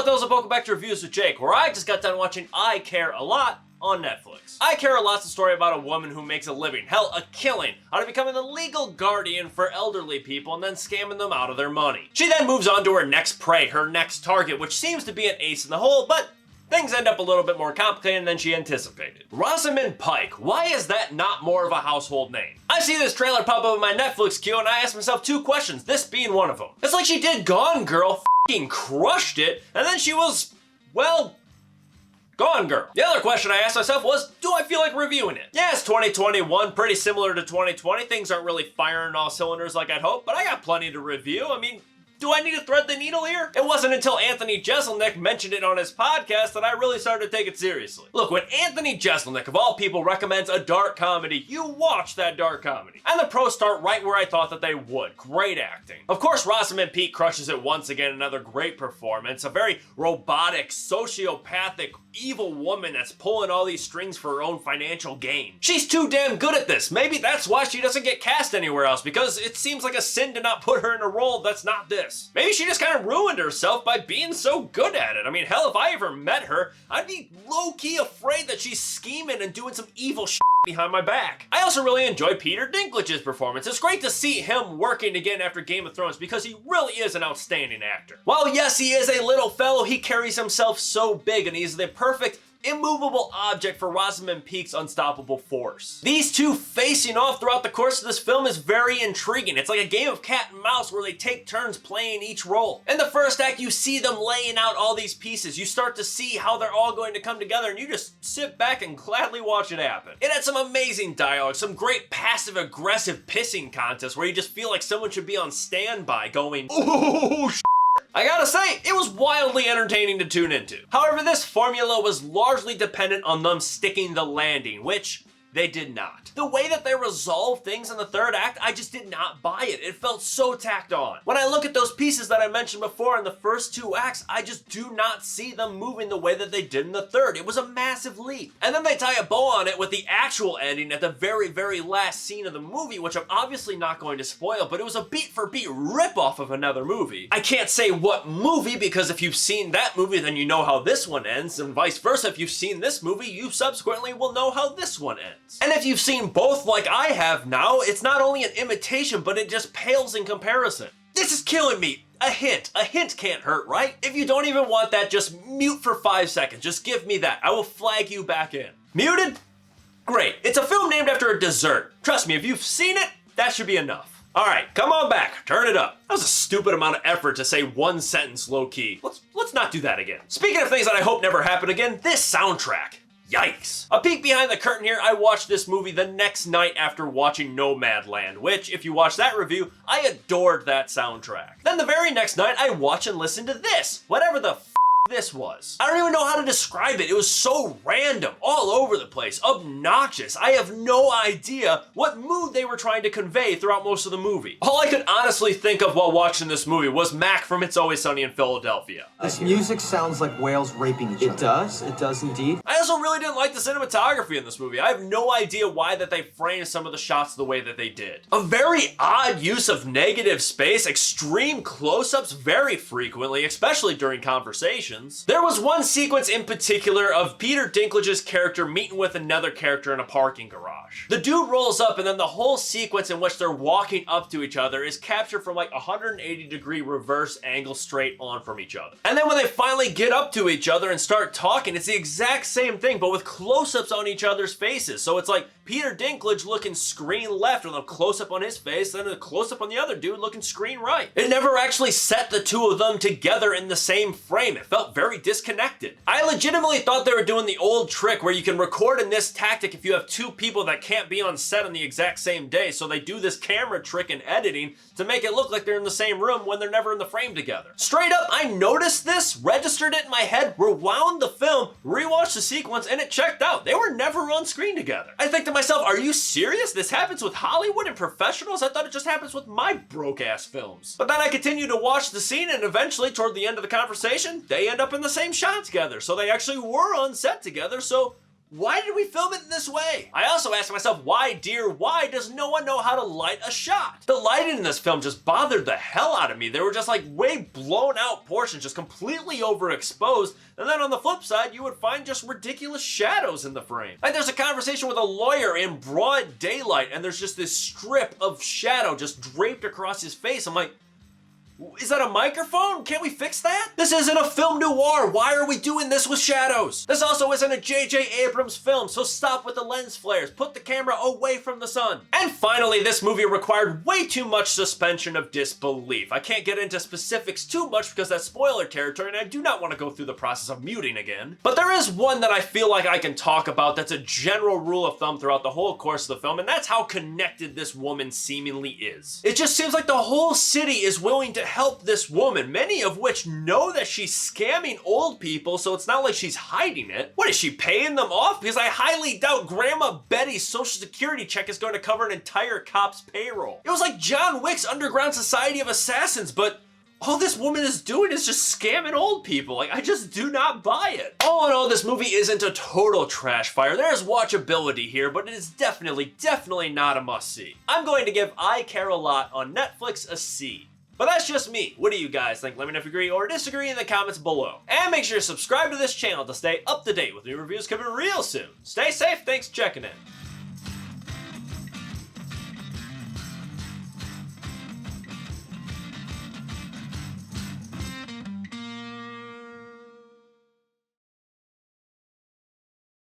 what those are, welcome back to Reviews with Jake, where I just got done watching I Care a Lot on Netflix. I Care a Lot's a story about a woman who makes a living, hell, a killing, out of becoming the legal guardian for elderly people and then scamming them out of their money. She then moves on to her next prey, her next target, which seems to be an ace in the hole, but things end up a little bit more complicated than she anticipated. Rosamund Pike, why is that not more of a household name? I see this trailer pop up in my Netflix queue and I ask myself two questions, this being one of them. It's like she did Gone Girl, f***ing crushed it, and then she was, well, Gone Girl. The other question I asked myself was, do I feel like reviewing it? Yeah, it's 2021, pretty similar to 2020. Things aren't really firing all cylinders like I'd hoped, but I got plenty to review. I mean, do I need to thread the needle here? It wasn't until Anthony Jeselnik mentioned it on his podcast that I really started to take it seriously. Look, when Anthony Jeselnik, of all people, recommends a dark comedy, you watch that dark comedy. And the pros start right where I thought that they would. Great acting. Of course, Rosamund Pike crushes it once again, another great performance. A very robotic, sociopathic, evil woman that's pulling all these strings for her own financial gain. She's too damn good at this. Maybe that's why she doesn't get cast anywhere else, because it seems like a sin to not put her in a role that's not this. Maybe she just kind of ruined herself by being so good at it. I mean, hell, if I ever met her, I'd be low-key afraid that she's scheming and doing some evil shit behind my back. I also really enjoyed Peter Dinklage's performance. It's great to see him working again after Game of Thrones because he really is an outstanding actor. While yes, he is a little fellow, he carries himself so big and he's the perfect immovable object for Rosamund Pike's unstoppable force. These two facing off throughout the course of this film is very intriguing. It's like a game of cat and mouse where they take turns playing each role. In the first act, you see them laying out all these pieces. You start to see how they're all going to come together and you just sit back and gladly watch it happen. It had some amazing dialogue, some great passive-aggressive pissing contests where you just feel like someone should be on standby going, "Ooh, I gotta say, it was wildly entertaining to tune into. However, this formula was largely dependent on them sticking the landing, which they did not. The way that they resolved things in the third act, I just did not buy it. It felt so tacked on. When I look at those pieces that I mentioned before in the first two acts, I just do not see them moving the way that they did in the third. It was a massive leap. And then they tie a bow on it with the actual ending at the very, very last scene of the movie, which I'm obviously not going to spoil, but it was a beat-for-beat rip-off of another movie. I can't say what movie, because if you've seen that movie, then you know how this one ends, and vice versa. If you've seen this movie, you subsequently will know how this one ends. And if you've seen both like I have now, it's not only an imitation, but it just pales in comparison. This is killing me. A hint can't hurt, right? If you don't even want that, just mute for 5 seconds. Just give me that. I will flag you back in. Muted? Great. It's a film named after a dessert. Trust me, if you've seen it, that should be enough. All right, come on back. Turn it up. That was a stupid amount of effort to say one sentence low-key. Let's not do that again. Speaking of things that I hope never happen again, this soundtrack. Yikes. A peek behind the curtain here, I watched this movie the next night after watching Nomadland, which, if you watch that review, I adored that soundtrack. Then the very next night, I watch and listen to this, whatever the this was. I don't even know how to describe it. It was so random, all over the place, obnoxious. I have no idea what mood they were trying to convey throughout most of the movie. All I could honestly think of while watching this movie was Mac from It's Always Sunny in Philadelphia. This music sounds like whales raping each other. It does indeed. I also really didn't like the cinematography in this movie. I have no idea why that they framed some of the shots the way that they did. A very odd use of negative space, extreme close-ups very frequently, especially during conversations. There was one sequence in particular of Peter Dinklage's character meeting with another character in a parking garage. The dude rolls up and then the whole sequence in which they're walking up to each other is captured from like 180-degree reverse angle straight on from each other. And then when they finally get up to each other and start talking, it's the exact same thing, but with close-ups on each other's faces. So it's like Peter Dinklage looking screen left with a close-up on his face, then a close-up on the other dude looking screen right. It never actually set the two of them together in the same frame. It felt very disconnected. I legitimately thought they were doing the old trick where you can record in this tactic if you have two people that can't be on set on the exact same day, so they do this camera trick in editing to make it look like they're in the same room when they're never in the frame together. Straight up, I noticed this, registered it in my head, rewound the film, rewatched the sequence, and it checked out. They were never on screen together. I think to myself, are you serious? This happens with Hollywood and professionals? I thought it just happens with my broke-ass films. But then I continued to watch the scene, and eventually, toward the end of the conversation, they end up in the same shot together. So they actually were on set together, so Why did we film it in this way? I also asked myself, why, dear, why does no one know how to light a shot? The lighting in this film just bothered the hell out of me. There were just like way blown out portions, just completely overexposed. And then on the flip side, you would find just ridiculous shadows in the frame. Like there's a conversation with a lawyer in broad daylight, and there's just this strip of shadow just draped across his face. I'm like, is that a microphone? Can't we fix that? This isn't a film noir. Why are we doing this with shadows? This also isn't a J.J. Abrams film, so stop with the lens flares. Put the camera away from the sun. And finally, this movie required way too much suspension of disbelief. I can't get into specifics too much because that's spoiler territory, and I do not want to go through the process of muting again. But there is one that I feel like I can talk about that's a general rule of thumb throughout the whole course of the film, and that's how connected this woman seemingly is. It just seems like the whole city is willing to help this woman, many of which know that she's scamming old people, so it's not like she's hiding it. What, is she paying them off? Because I highly doubt Grandma Betty's social security check is going to cover an entire cop's payroll. It was like John Wick's underground society of assassins, but all this woman is doing is just scamming old people. Like, I just do not buy it. All in all, this movie isn't a total trash fire. There's watchability here, but it is definitely not a must-see. I'm going to give I Care a Lot on Netflix a C. But that's just me. What do you guys think? Let me know if you agree or disagree in the comments below. And make sure to subscribe to this channel to stay up to date with new reviews coming real soon. Stay safe, thanks for checking in.